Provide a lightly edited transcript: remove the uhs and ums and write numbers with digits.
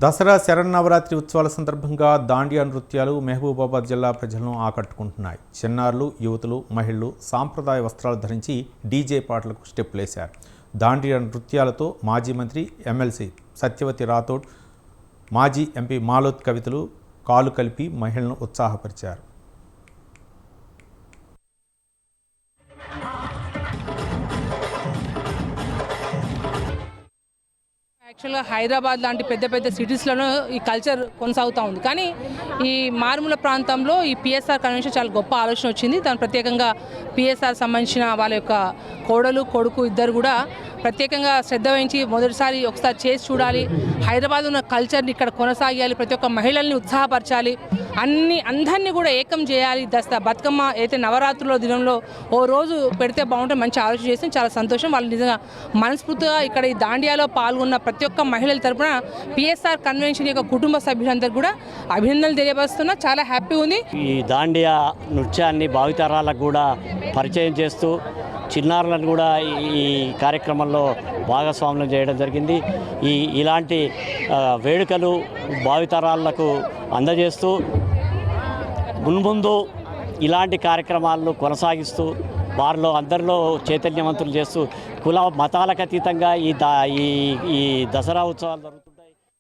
దసరా శరన్నవరాత్రి ఉత్సవాల సందర్భంగా దాండియా నృత్యాలు మహబూబాబాద్ జిల్లా ప్రజలను ఆకట్టుకుంటున్నాయి. చిన్నారులు, యువతులు, మహిళలు సాంప్రదాయ వస్త్రాలు ధరించి డీజే పాటలకు స్టెప్పులేశారు. దాండియా నృత్యాలతో మాజీ మంత్రి ఎమ్మెల్సీ సత్యవతి రాథోడ్, మాజీ ఎంపీ మాలోత్ కవితలు కాలు కలిపి మహిళలను ఉత్సాహపరిచారు. యాక్చువల్గా హైదరాబాద్ లాంటి పెద్ద పెద్ద సిటీస్లోనూ ఈ కల్చర్ కొనసాగుతూ ఉంది. కానీ ఈ మారుమూల ప్రాంతంలో ఈ పిఎస్ఆర్ కన్వెన్షన్ చాలా గొప్ప ఆలోచన వచ్చింది. దాని ప్రత్యేకంగా పిఎస్ఆర్ సంబంధించిన వాళ్ళ యొక్క కోడలు కొడుకు ఇద్దరు కూడా ప్రత్యేకంగా శ్రద్ధ వహించి మొదటిసారి ఒకసారి చేసి చూడాలి, హైదరాబాద్ ఉన్న కల్చర్ని ఇక్కడ కొనసాగాలి, ప్రతి ఒక్క మహిళల్ని ఉత్సాహపరచాలి, అందరినీ కూడా ఏకం చేయాలి. బతుకమ్మ అయితే నవరాత్రుల దినంలో ఓ రోజు పెడితే బాగుంటుంది, మంచి ఆలోచన చేసి చాలా సంతోషం. వాళ్ళు నిజంగా మనస్ఫూర్తిగా ఇక్కడ ఈ దాండియాలో పాల్గొన్న ప్రతి ఒక్క మహిళల తరపున పిఎస్ఆర్ కన్వెన్షన్ యొక్క కుటుంబ సభ్యులందరూ కూడా అభినందనలు తెలియపరుస్తున్నా. చాలా హ్యాపీ ఉంది. ఈ దాండియా నృత్యాన్ని భావితరాలకు కూడా పరిచయం చేస్తూ చిన్నారులను కూడా ఈ కార్యక్రమంలో భాగస్వామ్యం చేయడం జరిగింది. ఇలాంటి వేడుకలు భావితరాలకు అందజేస్తూ మున్ముందు ఇలాంటి కార్యక్రమాలను కొనసాగిస్తూ వారిలో అందరిలో చైతన్యవంతులు చేస్తూ కుల మతాలకు అతీతంగా ఈ దసరా ఉత్సవాలు జరుగుతున్నాయి.